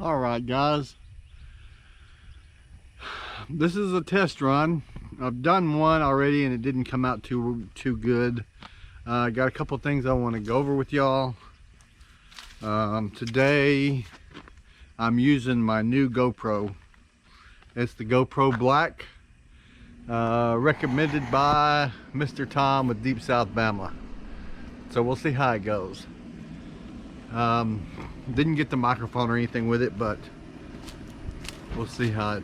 All right, guys, this is a test run. I've done one already and it didn't come out too good. Got a couple things I want to go over with y'all. Today I'm using my new GoPro. It's the GoPro Black, recommended by Mr. Tom with Deep South Bama. So we'll see how it goes. Didn't get the microphone or anything with it, but we'll see how it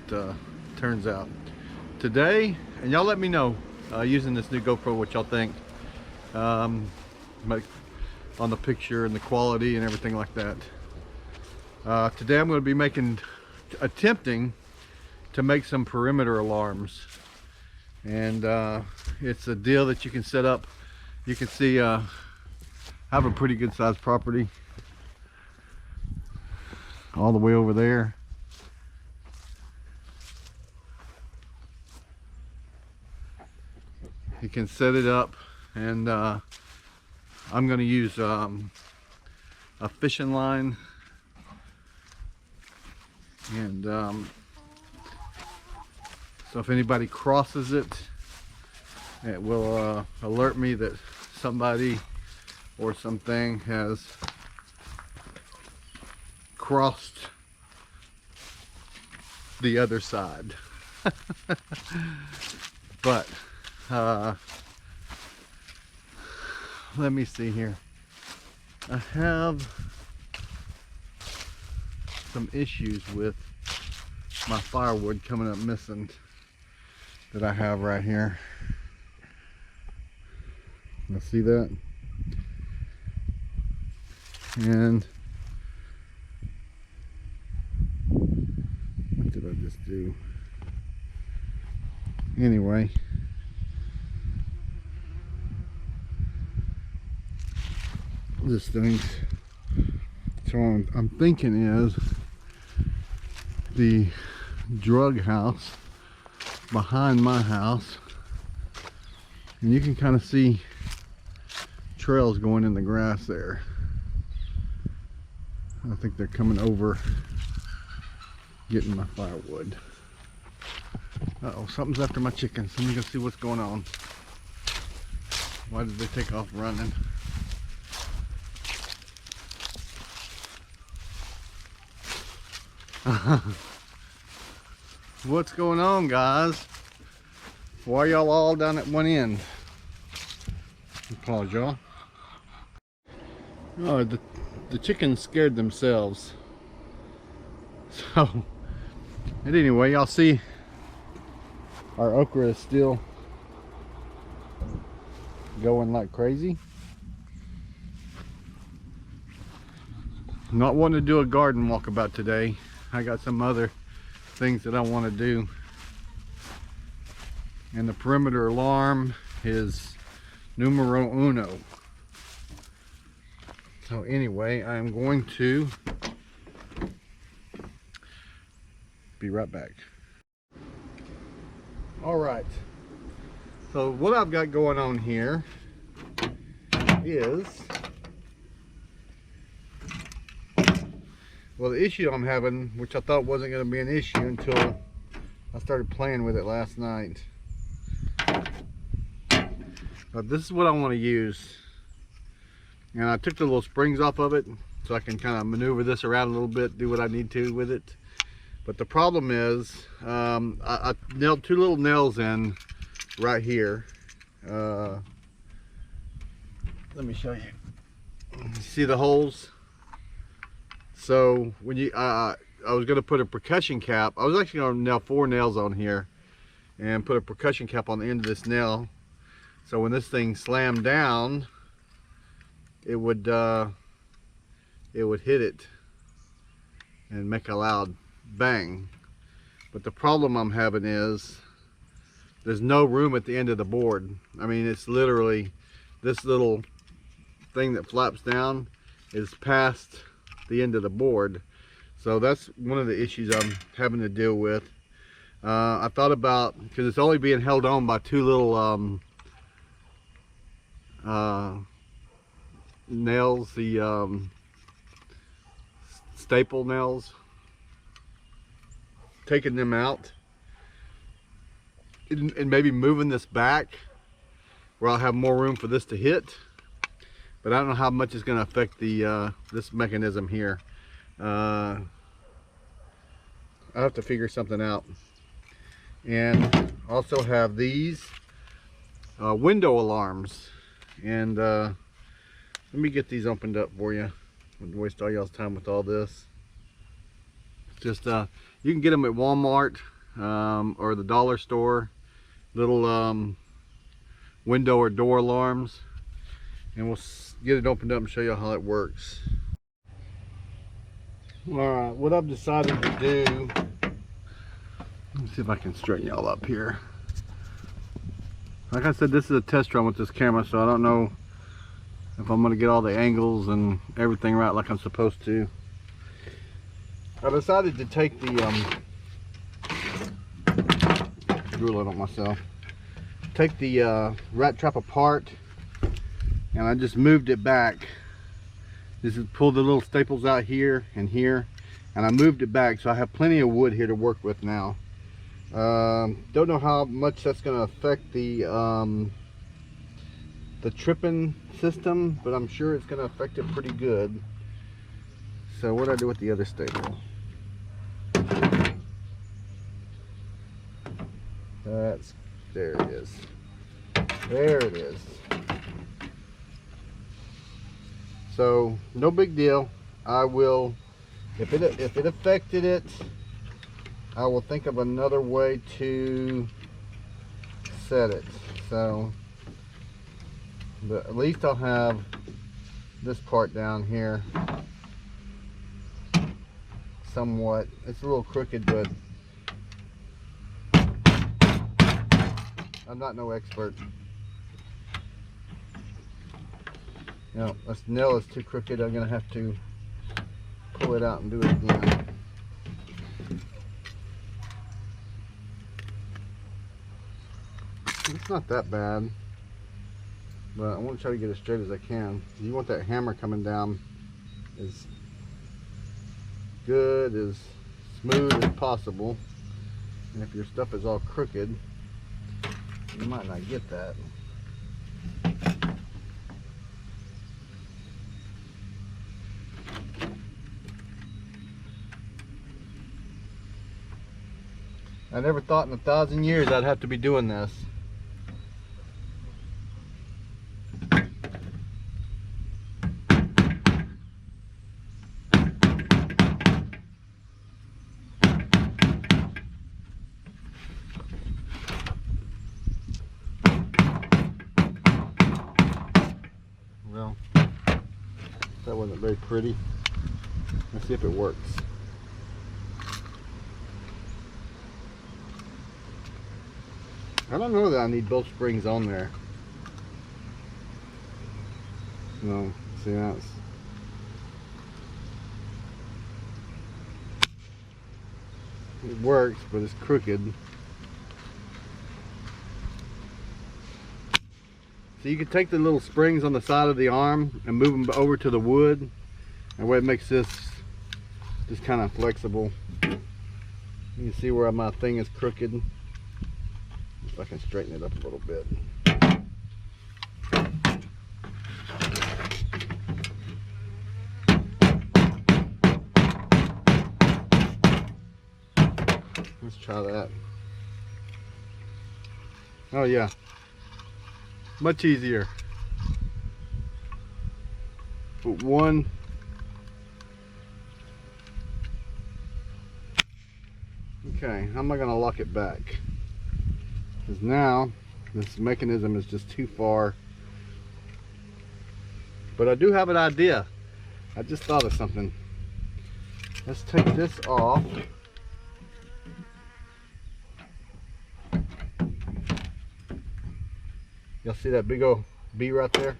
turns out today. And y'all let me know using this new GoPro what y'all think on the picture and the quality and everything like that. Today I'm going to be attempting to make some perimeter alarms, and it's a deal that you can set up. You can see I have a pretty good sized property all the way over there. You can set it up, and I'm going to use a fishing line, and so if anybody crosses it, it will alert me that somebody or something has crossed the other side. But let me see here. I have some issues with my firewood coming up missing that I have right here. You see that? And what did I just do? Anyway, this thing, so I'm thinking is the drug house behind my house, and you can kind of see trails going in the grass there. I think they're coming over getting my firewood. Uh-oh, something's after my chickens. Let me go see what's going on. Why did they take off running? What's going on, guys? Why are y'all all down at one end? Pause, y'all. Oh, the chickens scared themselves. So, and anyway, y'all see our okra is still going like crazy. Not wanting to do a garden walkabout today. I got some other things that I want to do. And the perimeter alarm is numero uno. So anyway, I'm going to be right back. All right. So what I've got going on here is, well, the issue I'm having, which I thought wasn't going to be an issue until I started playing with it last night. But this is what I want to use. And I took the little springs off of it so I can kind of maneuver this around a little bit, do what I need to with it. But the problem is, I nailed two little nails in right here. Let me show you. See the holes? So when you, I was going to put a percussion cap. I was actually going to nail 4 nails on here and put a percussion cap on the end of this nail. So when this thing slammed down, it would hit it and make a loud bang. But the problem I'm having is there's no room at the end of the board. I mean, it's literally this little thing that flaps down is past the end of the board. So that's one of the issues I'm having to deal with. I thought about, because it's only being held on by 2 little nails, the staple nails, taking them out and maybe moving this back where I'll have more room for this to hit. But I don't know how much it's going to affect the this mechanism here. I'll have to figure something out. And also have these window alarms. And let me get these opened up for you. I wouldn't waste all y'all's time with all this. Just you can get them at Walmart or the dollar store. Little window or door alarms. And we'll get it opened up and show you how it works. Alright, what I've decided to do, let me see if I can straighten y'all up here. Like I said, this is a test run with this camera, so I don't know if I'm going to get all the angles and everything right like I'm supposed to. I decided to take the drill it on myself. Take the rat trap apart, and I just moved it back. This is pulled the little staples out here and here, and I moved it back, so I have plenty of wood here to work with now. Don't know how much that's going to affect the tripping system, but I'm sure it's going to affect it pretty good. So what do I do with the other staple? There it is. There it is. So no big deal. I will, if it affected it, I will think of another way to set it. So, but at least I'll have this part down here somewhat. It's a little crooked, but I'm not no expert. You know, this nail is too crooked. I'm gonna have to pull it out and do it again. It's not that bad, but I want to try to get as straight as I can. You want that hammer coming down as good, as smooth as possible. And if your stuff is all crooked, you might not get that. I never thought in 1,000 years I'd have to be doing this. Well, that wasn't very pretty. Let's see if it works. I don't know that I need both springs on there. No, see, that's, it works, but it's crooked. So you can take the little springs on the side of the arm and move them over to the wood. That way it makes this just kind of flexible. You can see where my thing is crooked. If I can straighten it up a little bit. Let's try that. Oh yeah, much easier. Put one. Okay, how am I going to lock it back? Because now this mechanism is just too far. But I do have an idea. I just thought of something. Let's take this off. Y'all see that big old bee right there?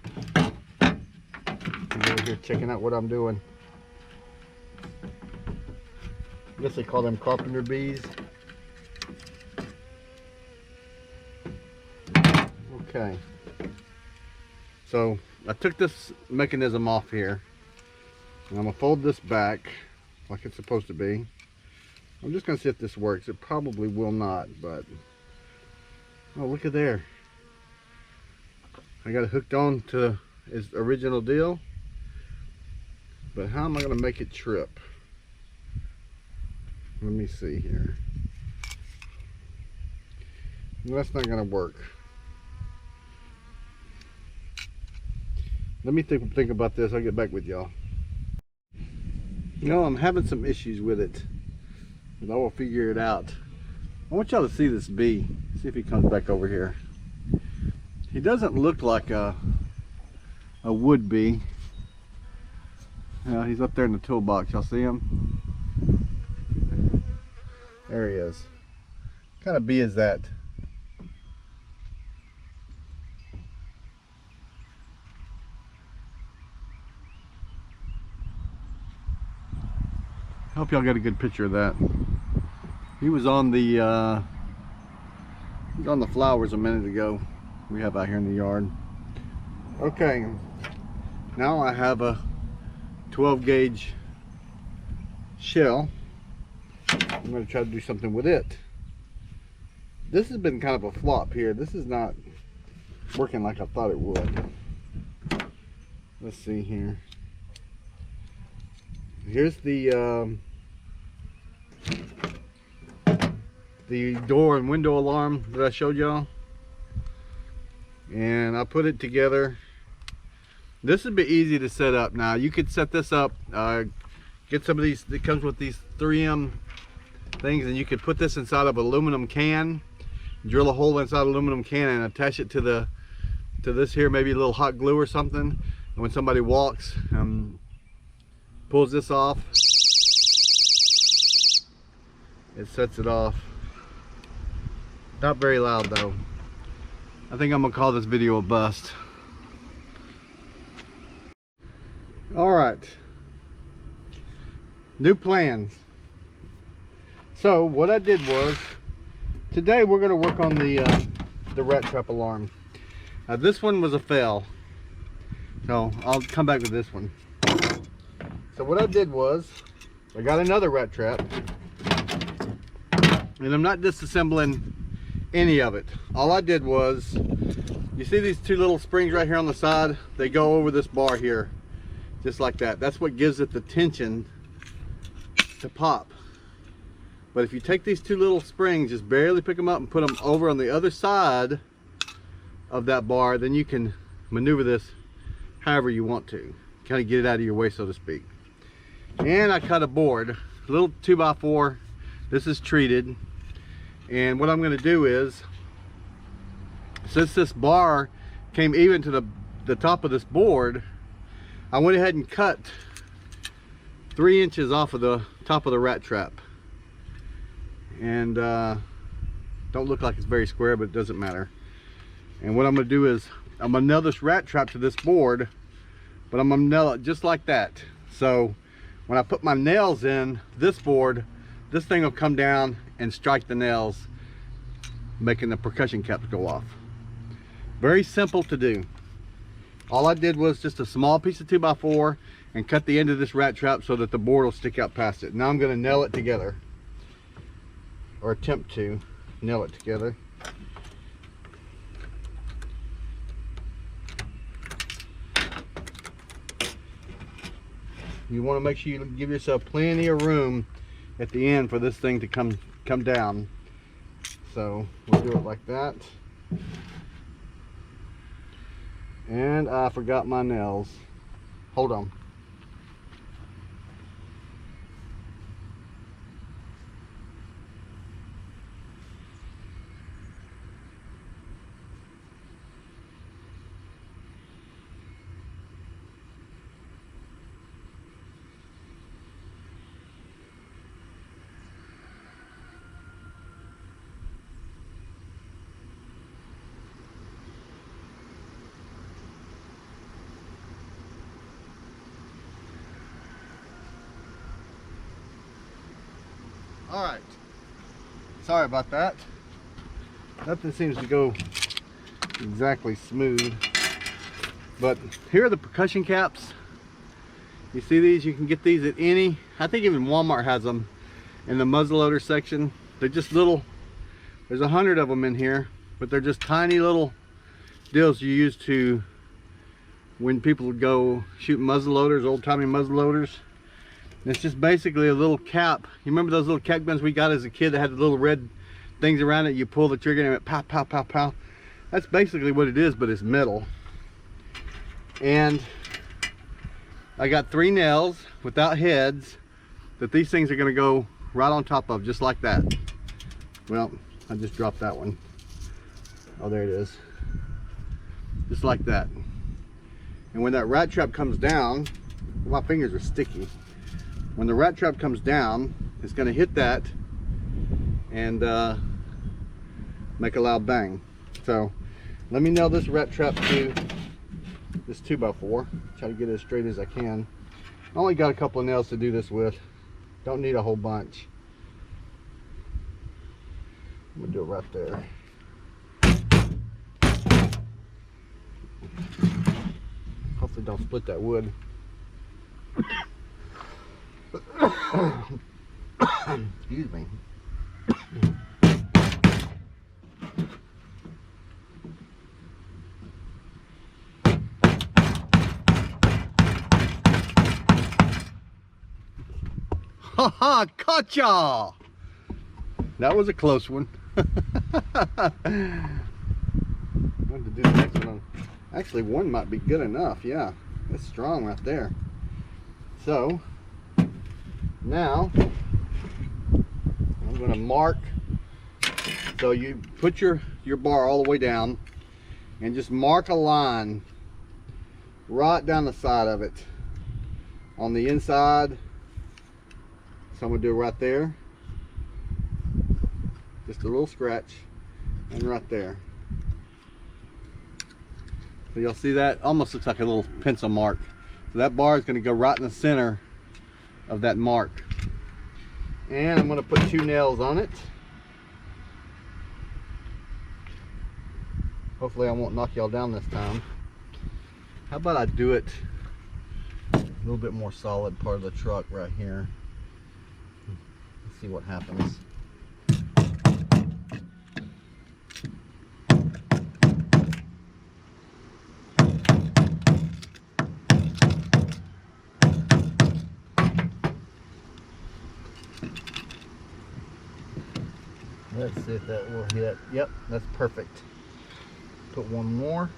I'm over here checking out what I'm doing. I guess they call them carpenter bees. Okay, so I took this mechanism off here, and I'm gonna fold this back like it's supposed to be. I'm just gonna see if this works. It probably will not, but oh, look at there. I got it hooked on to its original deal, but how am I gonna make it trip? Let me see here. That's not gonna work. Let me think about this. I'll get back with y'all. You know, I'm having some issues with it, but I will figure it out. I want y'all to see this bee. See if he comes back over here. He doesn't look like a wood bee. He's up there in the toolbox. Y'all see him? There he is. What kind of bee is that? I hope y'all got a good picture of that. He was on the flowers a minute ago. We have out here in the yard. Okay, now I have a 12 gauge shell. I'm going to try to do something with it. This has been kind of a flop here. This is not working like I thought it would. Let's see here. Here's the door and window alarm that I showed y'all, and I put it together. This would be easy to set up. Now you could set this up, get some of these, it comes with these 3M things, and you could put this inside of an aluminum can, drill a hole inside an aluminum can and attach it to this here, maybe a little hot glue or something, and when somebody walks, pulls this off, it sets it off. Not very loud though. I think I'm gonna call this video a bust. All right, new plans. So what I did was, today we're gonna work on the rat trap alarm. This one was a fail, so I'll come back with this one. So what I did was, I got another rat trap, and I'm not disassembling any of it. All I did was, you see these two little springs right here on the side? They go over this bar here, just like that. That's what gives it the tension to pop. But if you take these two little springs, just barely pick them up and put them over on the other side of that bar, then you can maneuver this however you want to. Kind of get it out of your way, so to speak. And I cut a board, a little 2x4. This is treated. And what I'm going to do is, since this bar came even to the top of this board, I went ahead and cut 3 inches off of the top of the rat trap. And don't look like it's very square, but it doesn't matter. And what I'm going to do is, I'm going to nail this rat trap to this board, but I'm going to nail it just like that. So when I put my nails in this board, this thing will come down and strike the nails, making the percussion caps go off. Very simple to do. All I did was just a small piece of 2x4 and cut the end of this rat trap so that the board will stick out past it. Now I'm going to nail it together, or attempt to nail it together. You want to make sure you give yourself plenty of room at the end for this thing to come down. So we'll do it like that. And I forgot my nails. Hold on. All right, sorry about that. Nothing seems to go exactly smooth, but here are the percussion caps. You see these? You can get these at any, I think even Walmart has them, in the muzzleloader section. They're just little, there's 100 of them in here, but they're just tiny little deals you use to, when people go shoot muzzleloaders, old-timey muzzleloaders. It's just basically a little cap. You remember those little cap guns we got as a kid that had the little red things around it? You pull the trigger and it pow, pow, pow, pow. That's basically what it is, but it's metal. And I got 3 nails without heads that these things are going to go right on top of, just like that. Well, I just dropped that one. Oh, there it is. Just like that. And when that rat trap comes down, my fingers are sticky. When the rat trap comes down, it's going to hit that and make a loud bang. So let me nail this rat trap to this 2x4. Try to get it as straight as I can. I only got a couple of nails to do this with. Don't need a whole bunch. I'm gonna do it right there. Hopefully don't split that wood. Excuse me. Ha ha, gotcha! That was a close one. I want to do the next one. Actually, one might be good enough. Yeah, it's strong right there. So now I'm going to mark. So you put your bar all the way down and just mark a line right down the side of it on the inside. So I'm going to do it right there. Just a little scratch, and right there. So you'll see that almost looks like a little pencil mark. So that bar is going to go right in the center of that mark. And I'm going to put 2 nails on it. Hopefully I won't knock y'all down this time. How about I do it a little bit more solid part of the truck right here. Let's see what happens. Let's see if that will hit. Yep, that's perfect. Put one more.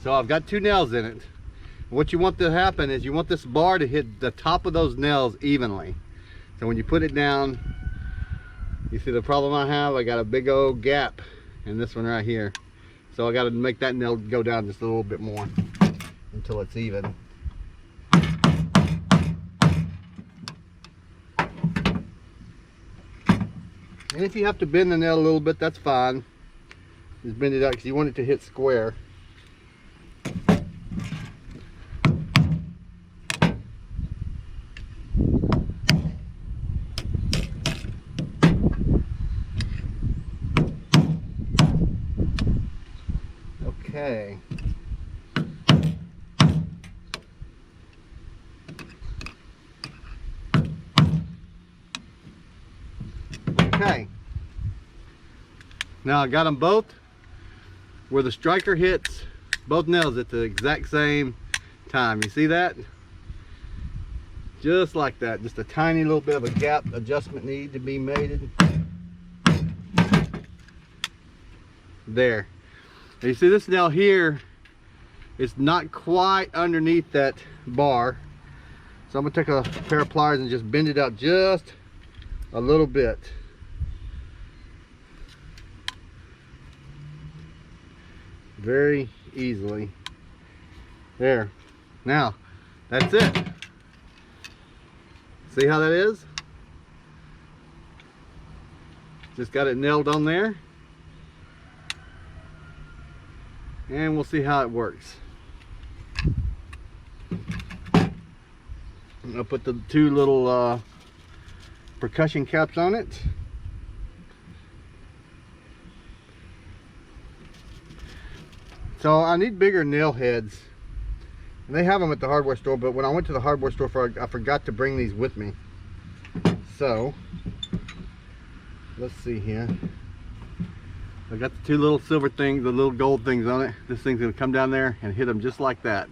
So I've got 2 nails in it. What you want to happen is you want this bar to hit the top of those nails evenly. So when you put it down, you see the problem I have? I got a big old gap in this one right here. So I got to make that nail go down just a little bit more until it's even. And if you have to bend the nail a little bit, that's fine. Just bend it out because you want it to hit square. Okay. Okay. Now I got them both where the striker hits both nails at the exact same time. You see that? Just like that. Just a tiny little bit of a gap adjustment need to be made. There. Now you see this nail here is not quite underneath that bar. So I'm going to take a pair of pliers and just bend it out just a little bit. Very easily. There. Now, that's it. See how that is? Just got it nailed on there. And we'll see how it works. I'm gonna put the 2 little percussion caps on it. So I need bigger nail heads. And they have them at the hardware store, but when I went to the hardware store, I forgot to bring these with me. So, let's see here. I got the two little silver things, the little gold things on it. This thing's gonna come down there and hit them just like that.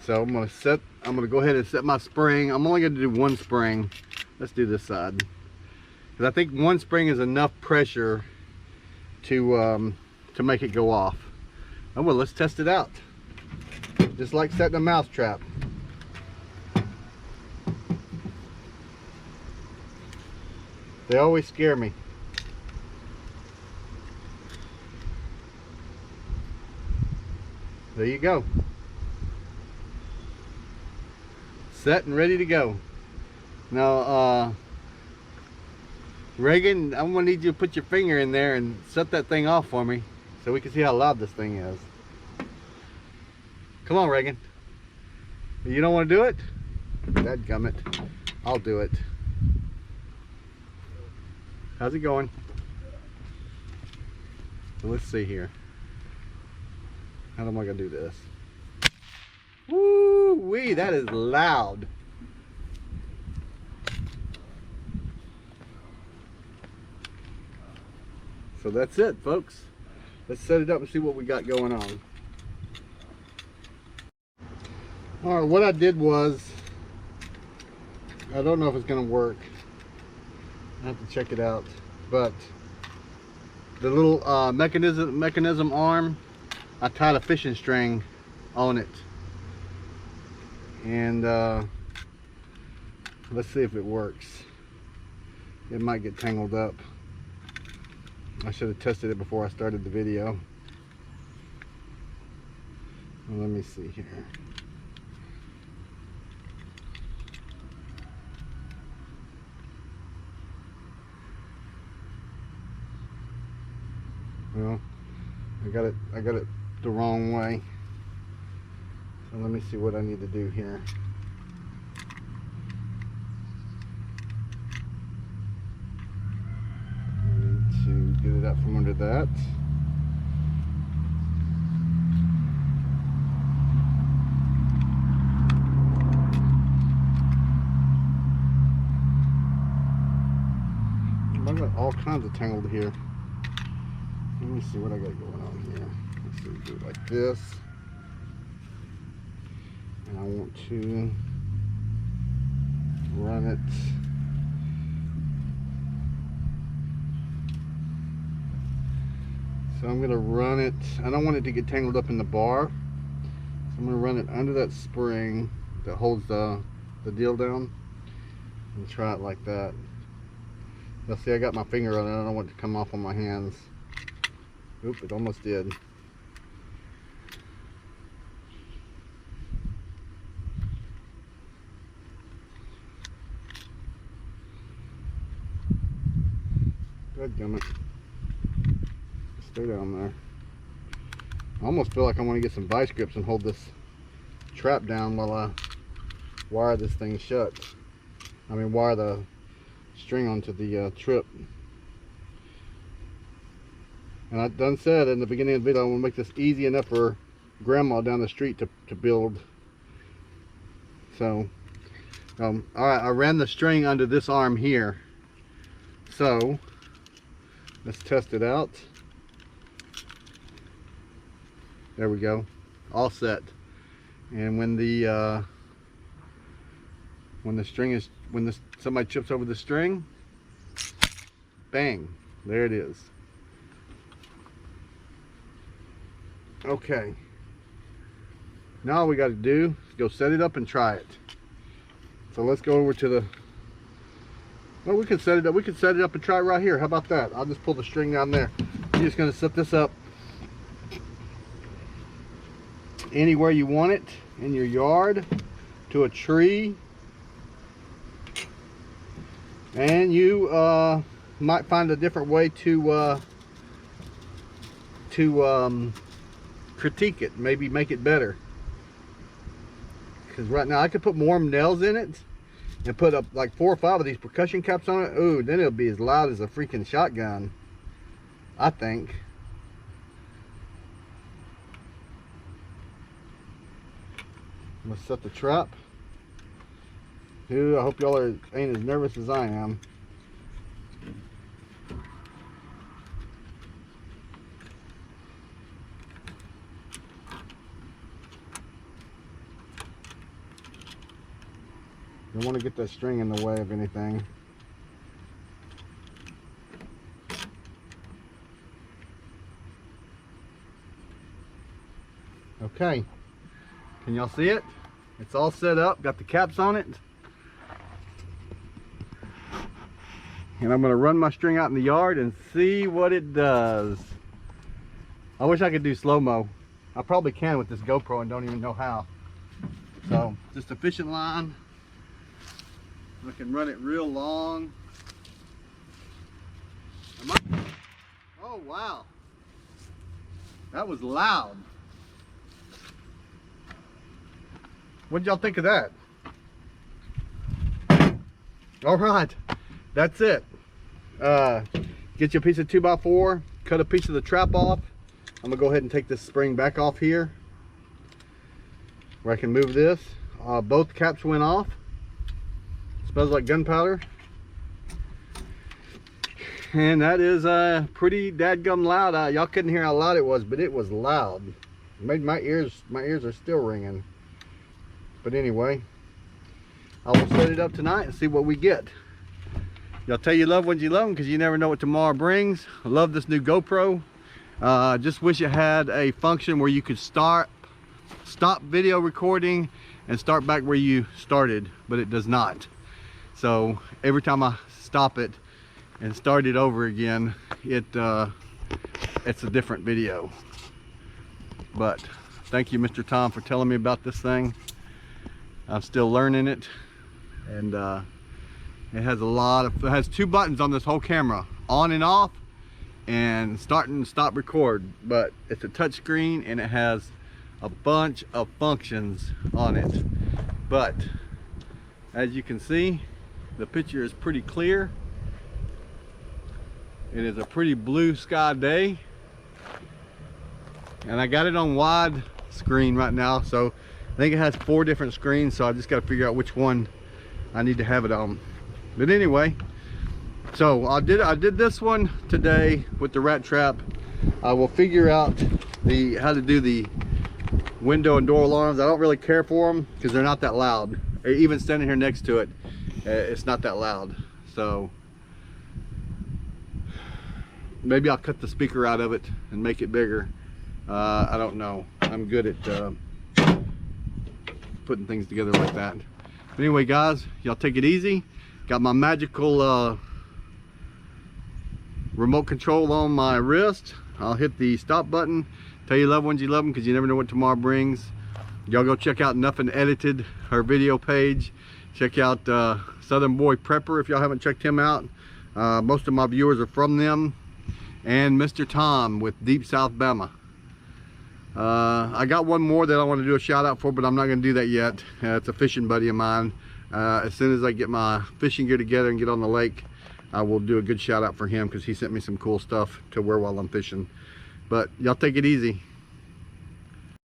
So I'm gonna go ahead and set my spring. I'm only gonna do one spring. Let's do this side. Because I think one spring is enough pressure to make it go off. Oh well, let's test it out. Just like setting a mouse trap. They always scare me. There you go. Set and ready to go. Now, Reagan, I'm gonna need you to put your finger in there and set that thing off for me so we can see how loud this thing is. Come on, Reagan. You don't want to do it? Dadgummit. I'll do it. How's it going? So let's see here. How am I gonna do this? Woo wee, that is loud. So that's it, folks. Let's set it up and see what we got going on. All right, what I did was, I don't know if it's gonna work. I have to check it out, but the little mechanism arm, I tied a fishing string on it, and let's see if it works. It might get tangled up. I should have tested it before I started the video. Well, let me see here. Well, I got it the wrong way. So let me see what I need to do here. I need to get it out from under that. I got all kinds of tangled here. Let me see what I got going on here. Let's see, do it like this. And I want to run it. So I'm going to run it. I don't want it to get tangled up in the bar. So I'm going to run it under that spring that holds the deal down. And try it like that. Now see, I got my finger on it. I don't want it to come off on my hands. Oop, it almost did. Dadgummit. Stay down there. I almost feel like I want to get some vice grips and hold this trap down while I wire this thing shut. I mean, wire the string onto the trip. And I done said in the beginning of the video, I want to make this easy enough for grandma down the street to build. So, alright, I ran the string under this arm here. So, let's test it out. There we go. All set. And when somebody chips over the string, bang, there it is. Okay, now all we got to do is go set it up and try it. So let's go over to the, well, we can set it up and try it right here. How about that? I'll just pull the string down there. You're just going to set this up anywhere you want it, in your yard, to a tree, and you might find a different way to critique it, maybe make it better. Because right now I could put more nails in it and put up like 4 or 5 of these percussion caps on it. Ooh, then it'll be as loud as a freaking shotgun, I think. I'm gonna set the trap. I hope y'all ain't as nervous as I am. Don't want to get that string in the way of anything. Okay, can y'all see it? It's all set up, got the caps on it. And I'm gonna run my string out in the yard and see what it does. I wish I could do slow-mo. I probably can with this GoPro and don't even know how. So, just a fishing line. I can run it real long. Oh wow, that was loud. What did y'all think of that? All right, that's it. Get you a piece of 2x4, cut a piece of the trap off. I'm gonna go ahead and take this spring back off here where I can move this. Both caps went off. Smells like gunpowder. And that is pretty dadgum loud. Y'all couldn't hear how loud it was, but it was loud. It made my ears are still ringing. But anyway, I will set it up tonight and see what we get. Y'all tell your loved ones you love them, because you never know what tomorrow brings. I love this new GoPro. Just wish it had a function where you could stop video recording and start back where you started, but it does not. So every time I stop it and start it over again, it's a different video. But thank you, Mr. Tom, for telling me about this thing. I'm still learning it, and it has 2 buttons on this whole camera, on and off, and start and stop record. But it's a touch screen and it has a bunch of functions on it. But as you can see, the picture is pretty clear. It is a pretty blue sky day, and I got it on wide screen right now, so I think it has 4 different screens, so I just got to figure out which one I need to have it on. But anyway, so I did this one today with the rat trap. I will figure out how to do the window and door alarms. I don't really care for them because they're not that loud. Even standing here next to it, it's not that loud. So maybe I'll cut the speaker out of it and make it bigger. I don't know. I'm good at putting things together like that. But anyway, guys, y'all take it easy. Got my magical remote control on my wrist. I'll hit the stop button. Tell your loved ones you love them, because you never know what tomorrow brings. Y'all go check out Nothing Edited, her video page. Check out Southern Boy Prepper if y'all haven't checked him out. Most of my viewers are from them. And Mr. Tom with Deep South Bama. I got one more that I want to do a shout out for, but I'm not going to do that yet. It's a fishing buddy of mine. As soon as I get my fishing gear together and get on the lake, I will do a good shout out for him, because he sent me some cool stuff to wear while I'm fishing. But y'all take it easy.